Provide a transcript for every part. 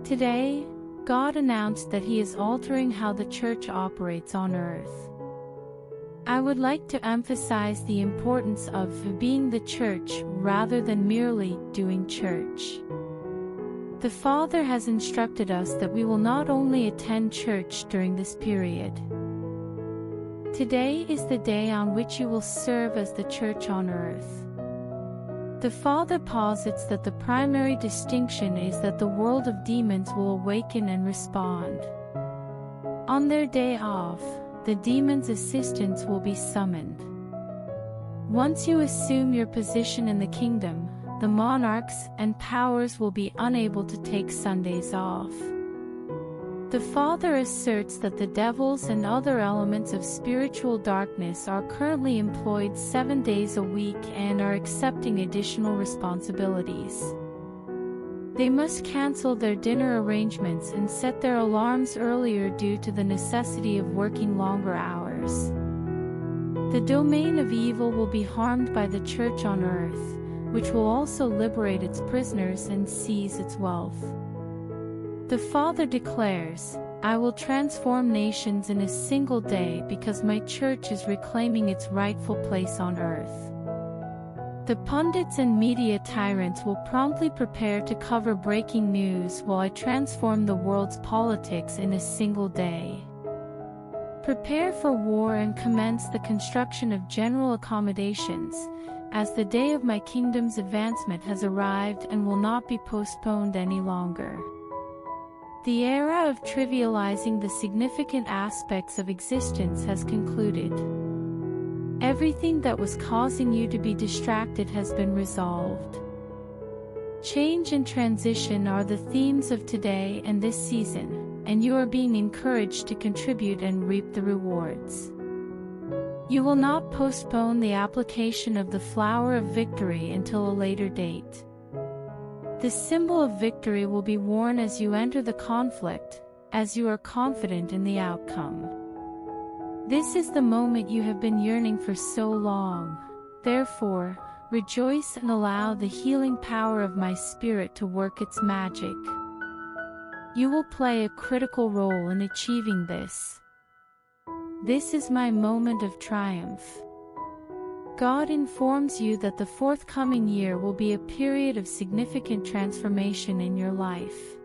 Today, God announced that He is altering how the church operates on earth. I would like to emphasize the importance of being the church rather than merely doing church. The Father has instructed us that we will not only attend church during this period. Today is the day on which you will serve as the church on earth. The Father posits that the primary distinction is that the world of demons will awaken and respond. On their day off, the demons' assistants will be summoned. Once you assume your position in the kingdom, the monarchs and powers will be unable to take Sundays off. The Father asserts that the devils and other elements of spiritual darkness are currently employed 7 days a week and are accepting additional responsibilities. They must cancel their dinner arrangements and set their alarms earlier due to the necessity of working longer hours. The domain of evil will be harmed by the church on earth, which will also liberate its prisoners and seize its wealth. The Father declares, "I will transform nations in a single day because my church is reclaiming its rightful place on earth." The pundits and media tyrants will promptly prepare to cover breaking news while I transform the world's politics in a single day. Prepare for war and commence the construction of general accommodations, as the day of my kingdom's advancement has arrived and will not be postponed any longer. The era of trivializing the significant aspects of existence has concluded. Everything that was causing you to be distracted has been resolved. Change and transition are the themes of today and this season, and you are being encouraged to contribute and reap the rewards. You will not postpone the application of the flower of victory until a later date. The symbol of victory will be worn as you enter the conflict, as you are confident in the outcome. This is the moment you have been yearning for so long. Therefore, rejoice and allow the healing power of my Spirit to work its magic. You will play a critical role in achieving this. This is my moment of triumph. God informs you that the forthcoming year will be a period of significant transformation in your life.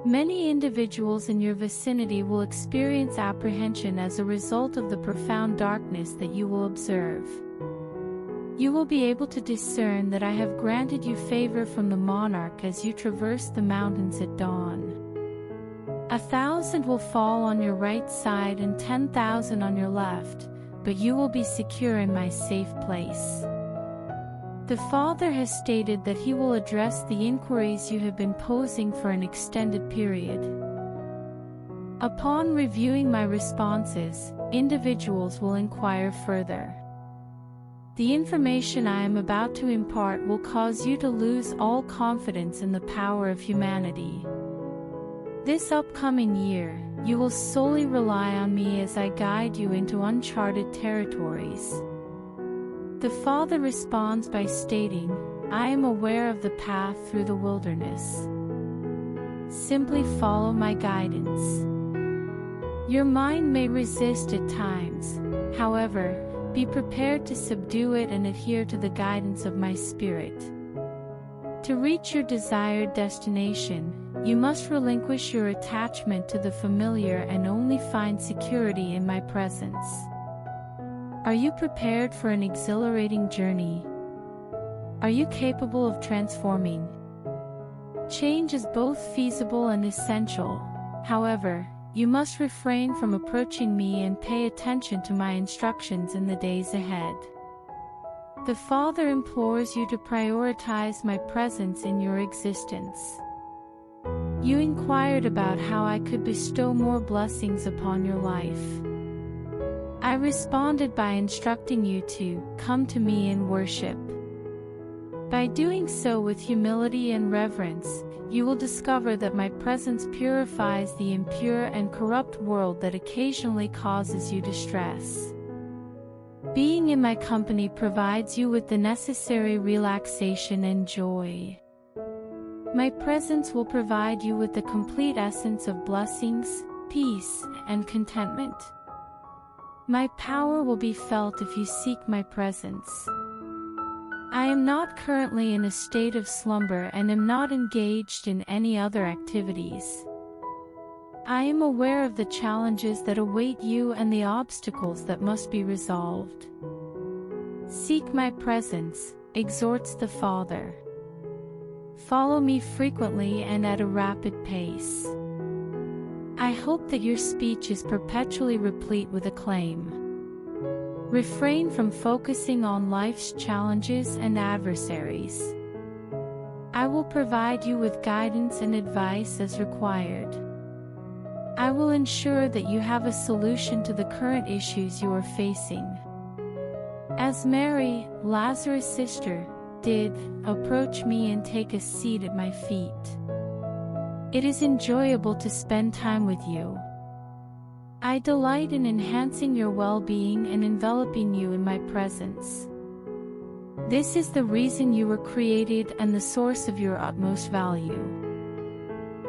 Many individuals in your vicinity will experience apprehension as a result of the profound darkness that you will observe. You will be able to discern that I have granted you favor from the monarch as you traverse the mountains at dawn. 1,000 will fall on your right side and 10,000 on your left, but you will be secure in my safe place. The Father has stated that He will address the inquiries you have been posing for an extended period. Upon reviewing my responses, individuals will inquire further. The information I am about to impart will cause you to lose all confidence in the power of humanity. This upcoming year, you will solely rely on me as I guide you into uncharted territories. The Father responds by stating, "I am aware of the path through the wilderness. Simply follow my guidance." Your mind may resist at times, however, be prepared to subdue it and adhere to the guidance of my Spirit. To reach your desired destination, you must relinquish your attachment to the familiar and only find security in my presence. Are you prepared for an exhilarating journey? Are you capable of transforming? Change is both feasible and essential. However, you must refrain from approaching me and pay attention to my instructions in the days ahead. The Father implores you to prioritize my presence in your existence. You inquired about how I could bestow more blessings upon your life. I responded by instructing you to come to me in worship. By doing so with humility and reverence, you will discover that my presence purifies the impure and corrupt world that occasionally causes you distress. Being in my company provides you with the necessary relaxation and joy. My presence will provide you with the complete essence of blessings, peace, and contentment. My power will be felt if you seek my presence. I am not currently in a state of slumber and am not engaged in any other activities. I am aware of the challenges that await you and the obstacles that must be resolved. Seek my presence, exhorts the Father. Follow me frequently and at a rapid pace. I hope that your speech is perpetually replete with acclaim. Refrain from focusing on life's challenges and adversaries. I will provide you with guidance and advice as required. I will ensure that you have a solution to the current issues you are facing. As Mary, Lazarus' sister, did, approach me and take a seat at my feet. It is enjoyable to spend time with you. I delight in enhancing your well-being and enveloping you in my presence. This is the reason you were created and the source of your utmost value.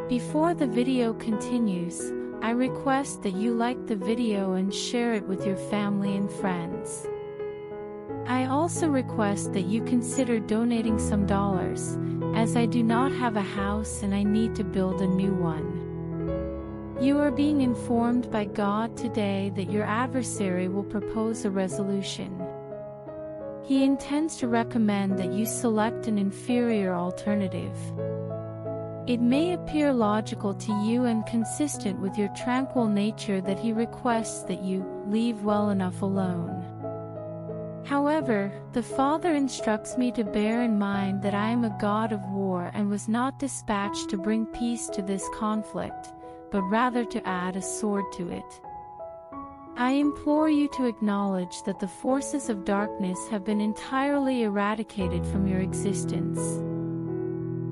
Before the video continues, I request that you like the video and share it with your family and friends. I also request that you consider donating some dollars, as I do not have a house and I need to build a new one. You are being informed by God today that your adversary will propose a resolution. He intends to recommend that you select an inferior alternative. It may appear logical to you and consistent with your tranquil nature that he requests that you leave well enough alone. However, the Father instructs me to bear in mind that I am a God of war and was not dispatched to bring peace to this conflict, but rather to add a sword to it. I implore you to acknowledge that the forces of darkness have been entirely eradicated from your existence.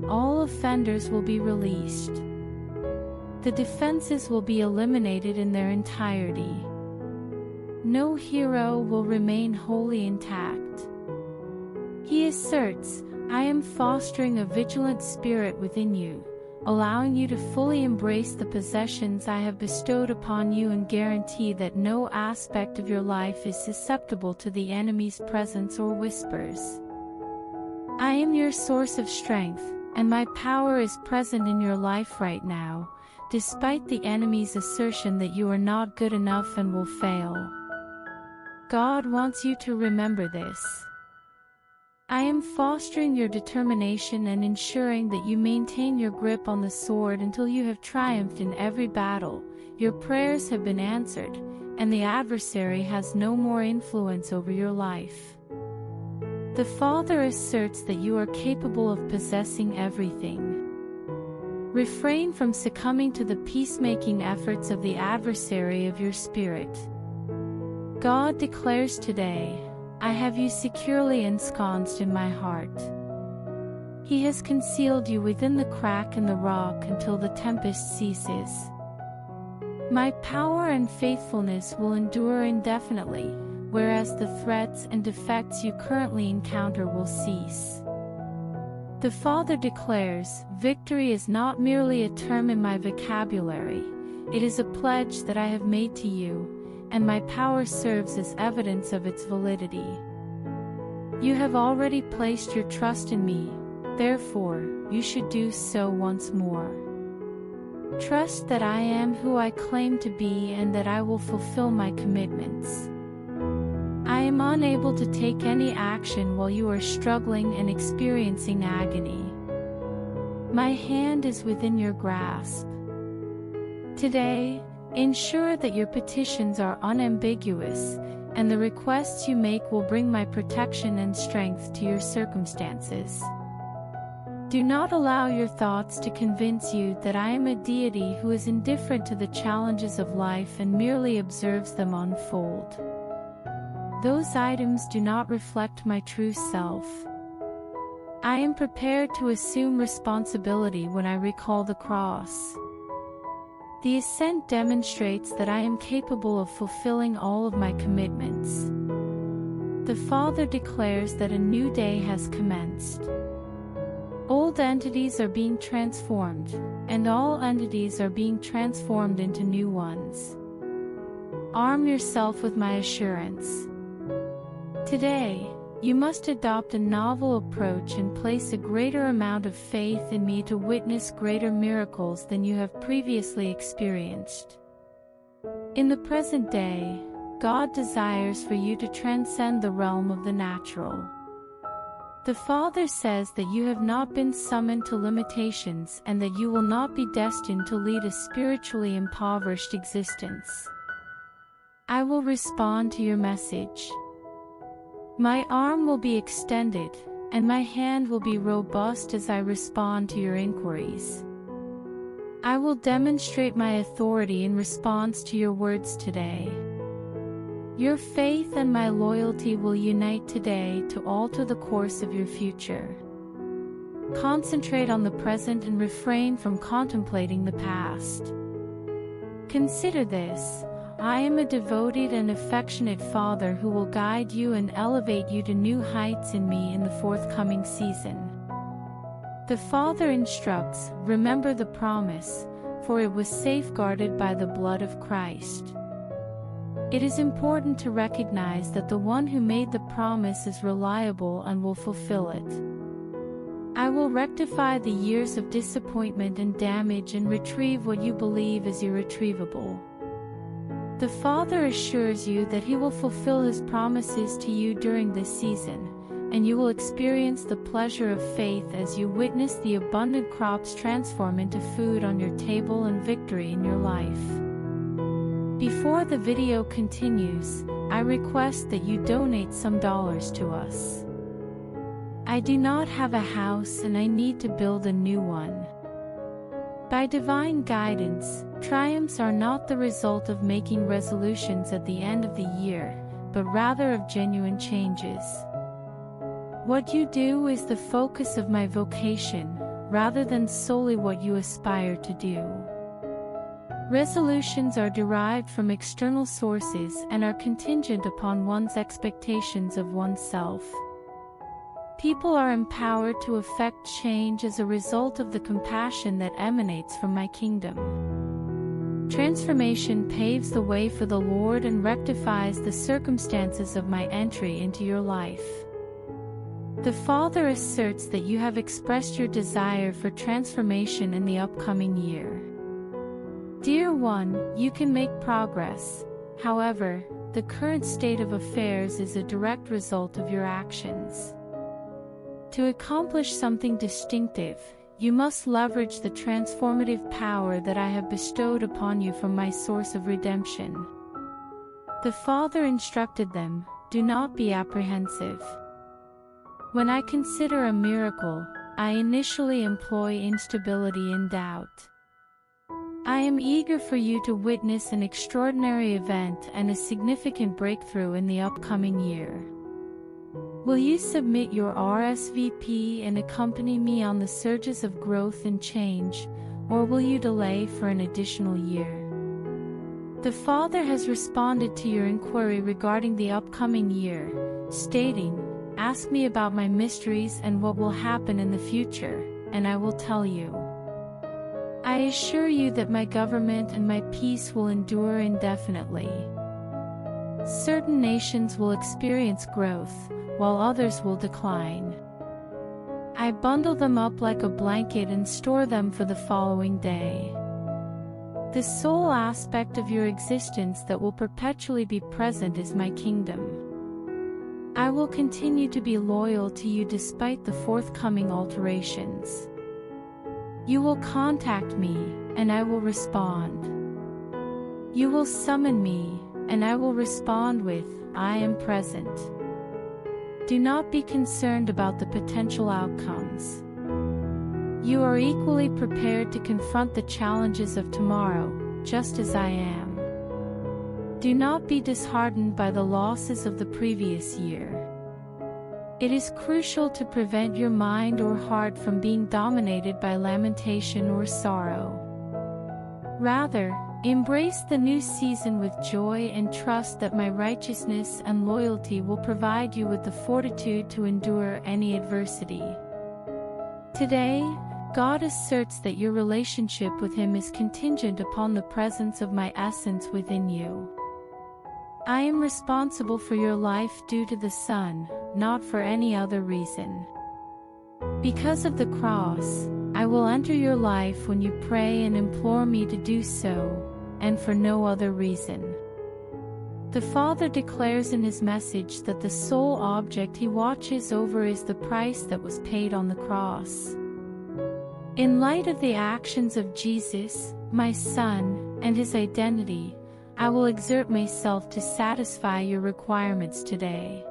All offenders will be released. The defenses will be eliminated in their entirety. No hero will remain wholly intact. He asserts, I am fostering a vigilant spirit within you, allowing you to fully embrace the possessions I have bestowed upon you and guarantee that no aspect of your life is susceptible to the enemy's presence or whispers. I am your source of strength, and my power is present in your life right now, despite the enemy's assertion that you are not good enough and will fail. God wants you to remember this. I am fostering your determination and ensuring that you maintain your grip on the sword until you have triumphed in every battle. Your prayers have been answered, and the adversary has no more influence over your life. The Father asserts that you are capable of possessing everything. Refrain from succumbing to the peacemaking efforts of the adversary of your spirit. God declares today, I have you securely ensconced in my heart. He has concealed you within the crack in the rock until the tempest ceases. My power and faithfulness will endure indefinitely, whereas the threats and defects you currently encounter will cease. The Father declares, victory is not merely a term in my vocabulary, it is a pledge that I have made to you, and my power serves as evidence of its validity. You have already placed your trust in me, therefore, you should do so once more. Trust that I am who I claim to be and that I will fulfill my commitments. I am unable to take any action while you are struggling and experiencing agony. My hand is within your grasp. Today, ensure that your petitions are unambiguous, and the requests you make will bring my protection and strength to your circumstances. Do not allow your thoughts to convince you that I am a deity who is indifferent to the challenges of life and merely observes them unfold. Those items do not reflect my true self. I am prepared to assume responsibility when I recall the cross. The ascent demonstrates that I am capable of fulfilling all of my commitments. The Father declares that a new day has commenced. Old entities are being transformed, and all entities are being transformed into new ones. Arm yourself with my assurance. Today, you must adopt a novel approach and place a greater amount of faith in me to witness greater miracles than you have previously experienced. In the present day, God desires for you to transcend the realm of the natural. The Father says that you have not been summoned to limitations and that you will not be destined to lead a spiritually impoverished existence. I will respond to your message. My arm will be extended, and my hand will be robust as I respond to your inquiries. I will demonstrate my authority in response to your words today. Your faith and my loyalty will unite today to alter the course of your future. Concentrate on the present and refrain from contemplating the past. Consider this: I am a devoted and affectionate Father who will guide you and elevate you to new heights in me in the forthcoming season. The Father instructs, remember the promise, for it was safeguarded by the blood of Christ. It is important to recognize that the one who made the promise is reliable and will fulfill it. I will rectify the years of disappointment and damage and retrieve what you believe is irretrievable. The Father assures you that He will fulfill His promises to you during this season, and you will experience the pleasure of faith as you witness the abundant crops transform into food on your table and victory in your life. Before the video continues, I request that you donate some dollars to us. I do not have a house and I need to build a new one. By divine guidance, triumphs are not the result of making resolutions at the end of the year, but rather of genuine changes. What you do is the focus of my vocation, rather than solely what you aspire to do. Resolutions are derived from external sources and are contingent upon one's expectations of oneself. People are empowered to effect change as a result of the compassion that emanates from my kingdom. Transformation paves the way for the Lord and rectifies the circumstances of my entry into your life. The Father asserts that you have expressed your desire for transformation in the upcoming year. Dear one, you can make progress. However, the current state of affairs is a direct result of your actions. To accomplish something distinctive, you must leverage the transformative power that I have bestowed upon you from my source of redemption. The Father instructed them, do not be apprehensive. When I consider a miracle, I initially employ instability and doubt. I am eager for you to witness an extraordinary event and a significant breakthrough in the upcoming year. Will you submit your RSVP and accompany me on the surges of growth and change, or will you delay for an additional year? The Father has responded to your inquiry regarding the upcoming year, stating, ask me about my mysteries and what will happen in the future, and I will tell you. I assure you that my government and my peace will endure indefinitely. Certain nations will experience growth, while others will decline. I bundle them up like a blanket and store them for the following day. The sole aspect of your existence that will perpetually be present is my kingdom. I will continue to be loyal to you despite the forthcoming alterations. You will contact me, and I will respond. You will summon me, and I will respond with, I am present. Do not be concerned about the potential outcomes. You are equally prepared to confront the challenges of tomorrow, just as I am. Do not be disheartened by the losses of the previous year. It is crucial to prevent your mind or heart from being dominated by lamentation or sorrow. Rather, embrace the new season with joy and trust that my righteousness and loyalty will provide you with the fortitude to endure any adversity. Today, God asserts that your relationship with Him is contingent upon the presence of my essence within you. I am responsible for your life due to the Son, not for any other reason. Because of the cross, I will enter your life when you pray and implore me to do so, and for no other reason. The Father declares in His message that the sole object He watches over is the price that was paid on the cross. In light of the actions of Jesus, my Son, and His identity, I will exert myself to satisfy your requirements today.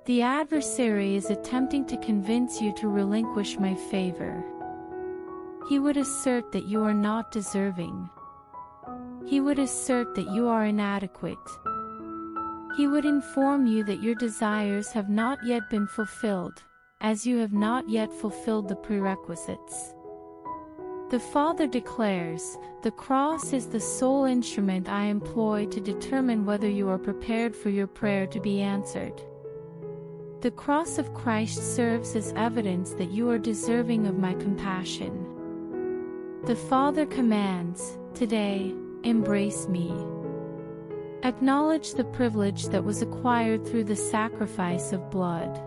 The adversary is attempting to convince you to relinquish my favor. He would assert that you are not deserving. He would assert that you are inadequate. He would inform you that your desires have not yet been fulfilled, as you have not yet fulfilled the prerequisites. The Father declares, "The cross is the sole instrument I employ to determine whether you are prepared for your prayer to be answered." The cross of Christ serves as evidence that you are deserving of my compassion. The Father commands, "Today, embrace me." Acknowledge the privilege that was acquired through the sacrifice of blood.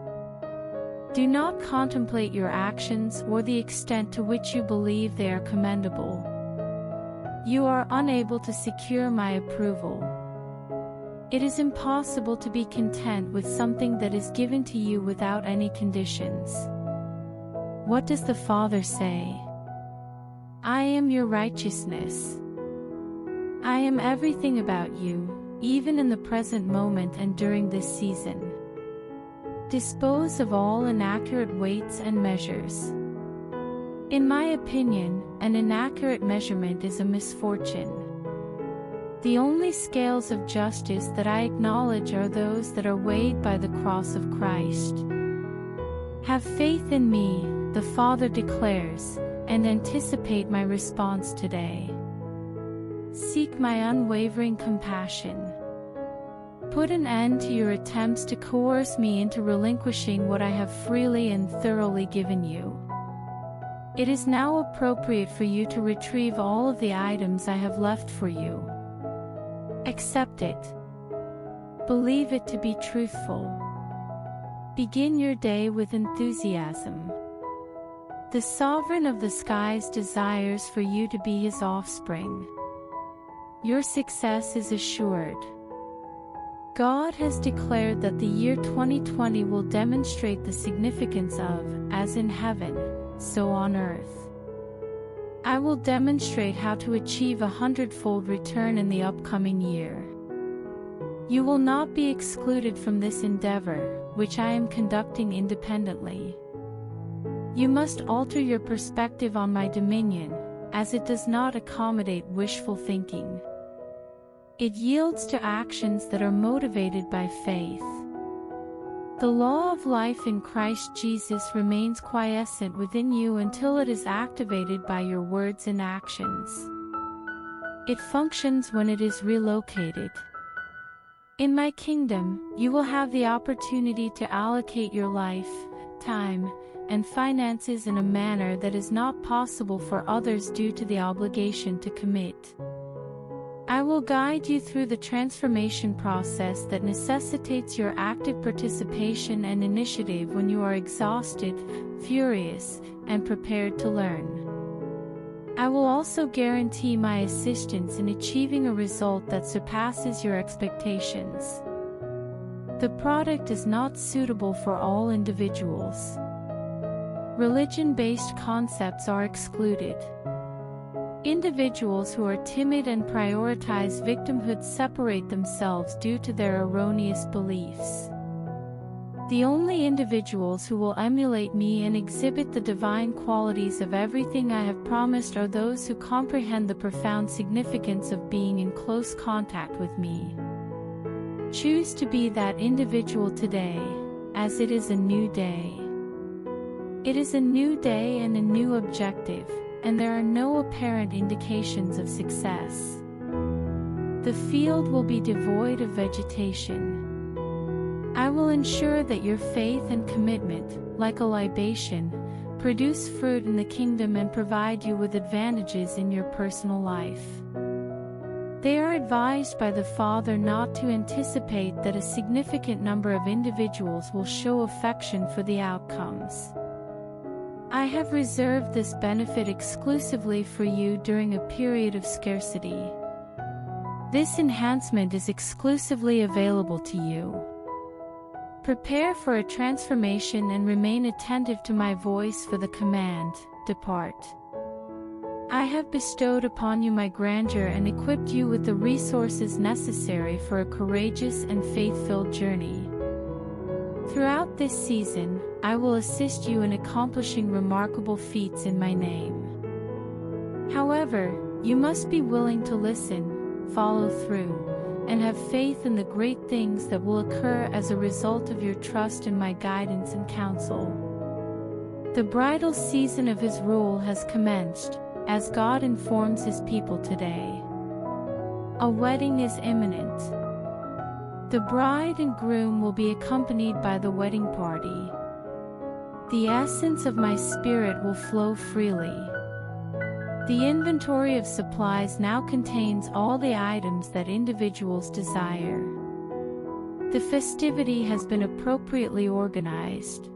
Do not contemplate your actions or the extent to which you believe they are commendable. You are unable to secure my approval. It is impossible to be content with something that is given to you without any conditions. What does the Father say? I am your righteousness. I am everything about you, even in the present moment and during this season. Dispose of all inaccurate weights and measures. In my opinion, an inaccurate measurement is a misfortune. The only scales of justice that I acknowledge are those that are weighed by the cross of Christ. Have faith in me, the Father declares, and anticipate my response today. Seek my unwavering compassion. Put an end to your attempts to coerce me into relinquishing what I have freely and thoroughly given you. It is now appropriate for you to retrieve all of the items I have left for you. Accept it. Believe it to be truthful. Begin your day with enthusiasm. The Sovereign of the skies desires for you to be His offspring. Your success is assured. God has declared that the year 2020 will demonstrate the significance of, as in heaven, so on earth. I will demonstrate how to achieve 100-fold return in the upcoming year. You will not be excluded from this endeavor, which I am conducting independently. You must alter your perspective on my dominion, as it does not accommodate wishful thinking. It yields to actions that are motivated by faith. The law of life in Christ Jesus remains quiescent within you until it is activated by your words and actions. It functions when it is relocated. In my kingdom, you will have the opportunity to allocate your life, time, and finances in a manner that is not possible for others due to the obligation to commit. I will guide you through the transformation process that necessitates your active participation and initiative when you are exhausted, furious, and prepared to learn. I will also guarantee my assistance in achieving a result that surpasses your expectations. The product is not suitable for all individuals. Religion-based concepts are excluded. Individuals who are timid and prioritize victimhood separate themselves due to their erroneous beliefs. The only individuals who will emulate me and exhibit the divine qualities of everything I have promised are those who comprehend the profound significance of being in close contact with me. Choose to be that individual today, as it is a new day. It is a new day and a new objective, and there are no apparent indications of success. The field will be devoid of vegetation. I will ensure that your faith and commitment, like a libation, produce fruit in the kingdom, and provide you with advantages in your personal life. They are advised by the Father not to anticipate that a significant number of individuals will show affection for the outcomes. I have reserved this benefit exclusively for you during a period of scarcity. This enhancement is exclusively available to you. Prepare for a transformation and remain attentive to my voice for the command, "Depart." I have bestowed upon you my grandeur and equipped you with the resources necessary for a courageous and faith-filled journey. Throughout this season, I will assist you in accomplishing remarkable feats in my name. However, you must be willing to listen, follow through, and have faith in the great things that will occur as a result of your trust in my guidance and counsel. The bridal season of His rule has commenced, as God informs His people today. A wedding is imminent. The bride and groom will be accompanied by the wedding party. The essence of my Spirit will flow freely. The inventory of supplies now contains all the items that individuals desire. The festivity has been appropriately organized.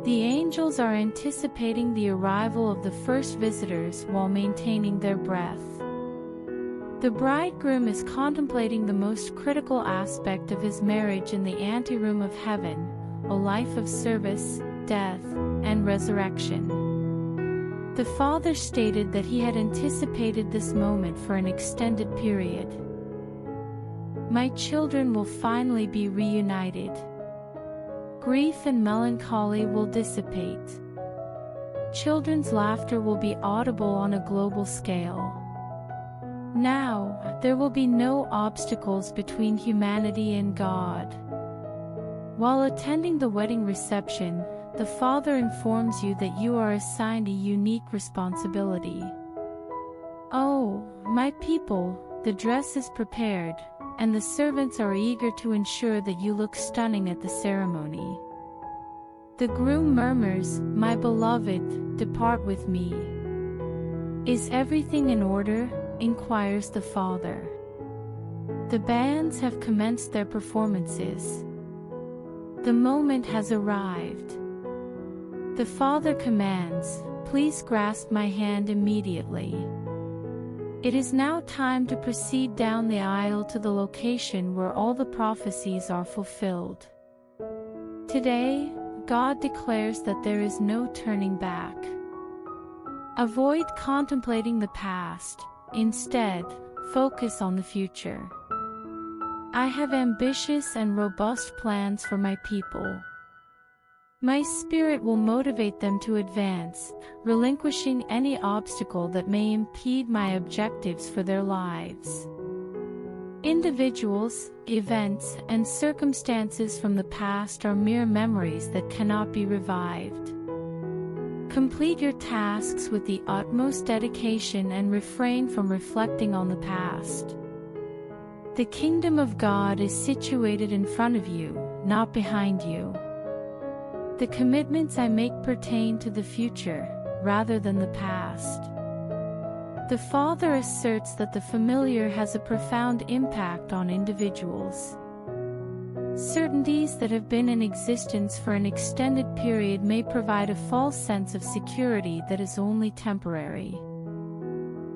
The angels are anticipating the arrival of the first visitors while maintaining their breath. The bridegroom is contemplating the most critical aspect of his marriage in the anteroom of heaven, a life of service, death, and resurrection. The Father stated that He had anticipated this moment for an extended period. My children will finally be reunited. Grief and melancholy will dissipate. Children's laughter will be audible on a global scale. Now, there will be no obstacles between humanity and God. While attending the wedding reception, the Father informs you that you are assigned a unique responsibility. Oh, my people, the dress is prepared, and the servants are eager to ensure that you look stunning at the ceremony. The groom murmurs, "My beloved, depart with me." Is everything in order? Inquires the Father. The bands have commenced their performances. The moment has arrived. The Father commands, "Please grasp my hand immediately." It is now time to proceed down the aisle to the location where all the prophecies are fulfilled. Today, God declares that there is no turning back. Avoid contemplating the past. Instead, focus on the future. I have ambitious and robust plans for my people. My Spirit will motivate them to advance, relinquishing any obstacle that may impede my objectives for their lives. Individuals, events, and circumstances from the past are mere memories that cannot be revived. Complete your tasks with the utmost dedication and refrain from reflecting on the past. The kingdom of God is situated in front of you, not behind you. The commitments I make pertain to the future, rather than the past. The Father asserts that the familiar has a profound impact on individuals. Certainties that have been in existence for an extended period may provide a false sense of security that is only temporary.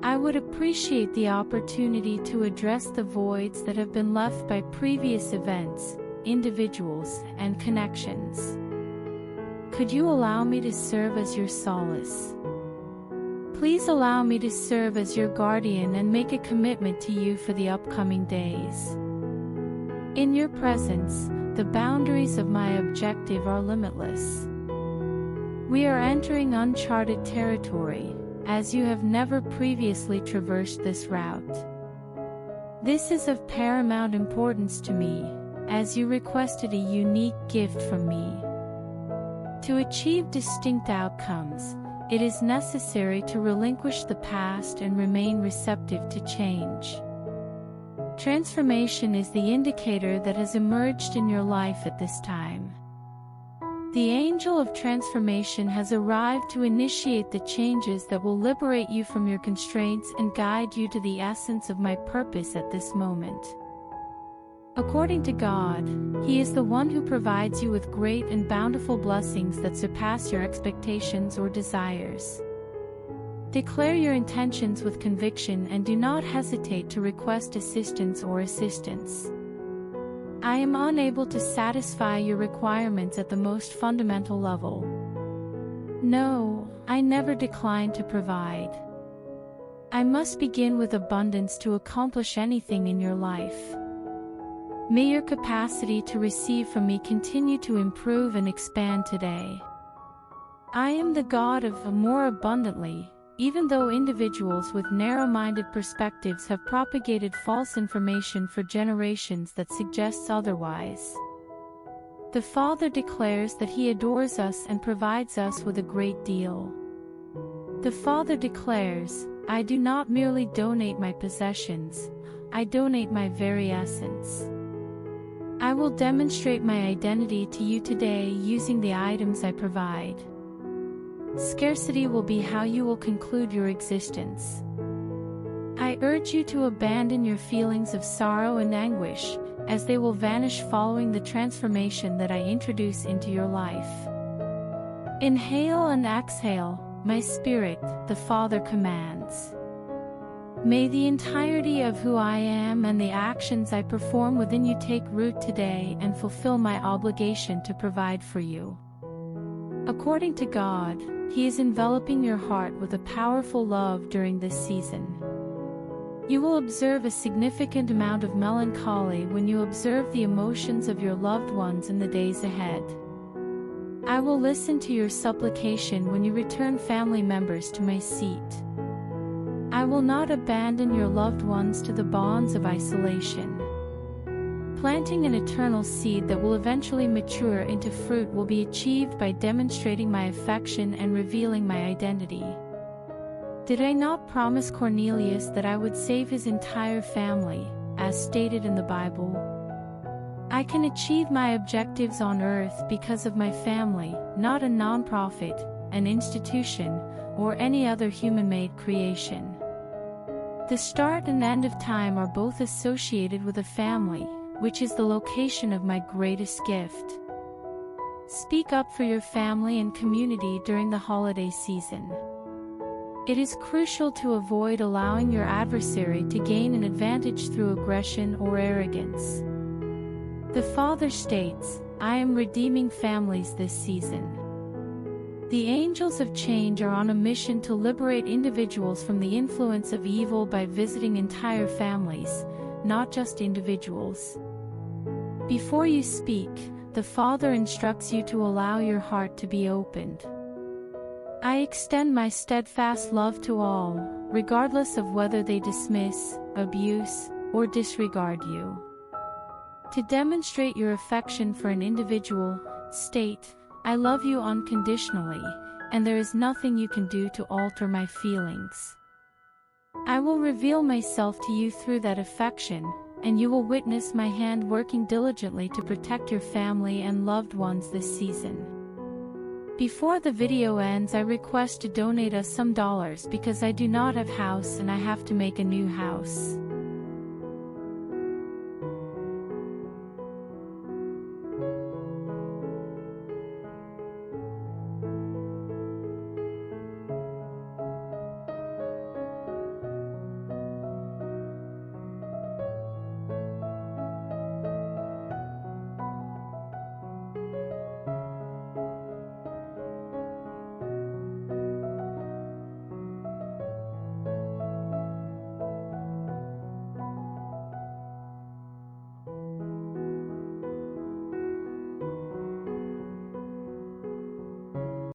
I would appreciate the opportunity to address the voids that have been left by previous events, individuals, and connections. Could you allow me to serve as your solace? Please allow me to serve as your guardian and make a commitment to you for the upcoming days. In your presence, the boundaries of my objective are limitless. We are entering uncharted territory, as you have never previously traversed this route. This is of paramount importance to me, as you requested a unique gift from me. To achieve distinct outcomes, it is necessary to relinquish the past and remain receptive to change. Transformation is the indicator that has emerged in your life at this time. The angel of transformation has arrived to initiate the changes that will liberate you from your constraints and guide you to the essence of my purpose at this moment. According to God, He is the one who provides you with great and bountiful blessings that surpass your expectations or desires. Declare your intentions with conviction and do not hesitate to request assistance or assistance. I am unable to satisfy your requirements at the most fundamental level. No, I never decline to provide. I must begin with abundance to accomplish anything in your life. May your capacity to receive from me continue to improve and expand today. I am the God of more abundantly, even though individuals with narrow-minded perspectives have propagated false information for generations that suggests otherwise. The Father declares that He adores us and provides us with a great deal. The Father declares, I do not merely donate my possessions, I donate my very essence. I will demonstrate my identity to you today using the items I provide. Scarcity will be how you will conclude your existence. I urge you to abandon your feelings of sorrow and anguish, as they will vanish following the transformation that I introduce into your life. Inhale and exhale, my spirit, the Father commands. May the entirety of who I am and the actions I perform within you take root today and fulfill my obligation to provide for you. According to God, He is enveloping your heart with a powerful love during this season. You will observe a significant amount of melancholy when you observe the emotions of your loved ones in the days ahead. I will listen to your supplication when you return family members to my seat. I will not abandon your loved ones to the bonds of isolation. Planting an eternal seed that will eventually mature into fruit will be achieved by demonstrating my affection and revealing my identity. Did I not promise Cornelius that I would save his entire family, as stated in the Bible? I can achieve my objectives on earth because of my family, not a non-profit, an institution, or any other human-made creation. The start and end of time are both associated with a family, which is the location of my greatest gift. Speak up for your family and community during the holiday season. It is crucial to avoid allowing your adversary to gain an advantage through aggression or arrogance. The Father states, I am redeeming families this season. The angels of change are on a mission to liberate individuals from the influence of evil by visiting entire families, not just individuals. Before you speak, the Father instructs you to allow your heart to be opened. I extend my steadfast love to all, regardless of whether they dismiss, abuse, or disregard you. To demonstrate your affection for an individual, state, I love you unconditionally, and there is nothing you can do to alter my feelings. I will reveal myself to you through that affection, and you will witness my hand working diligently to protect your family and loved ones this season. Before the video ends, I request to donate us some dollars because I do not have house and I have to make a new house.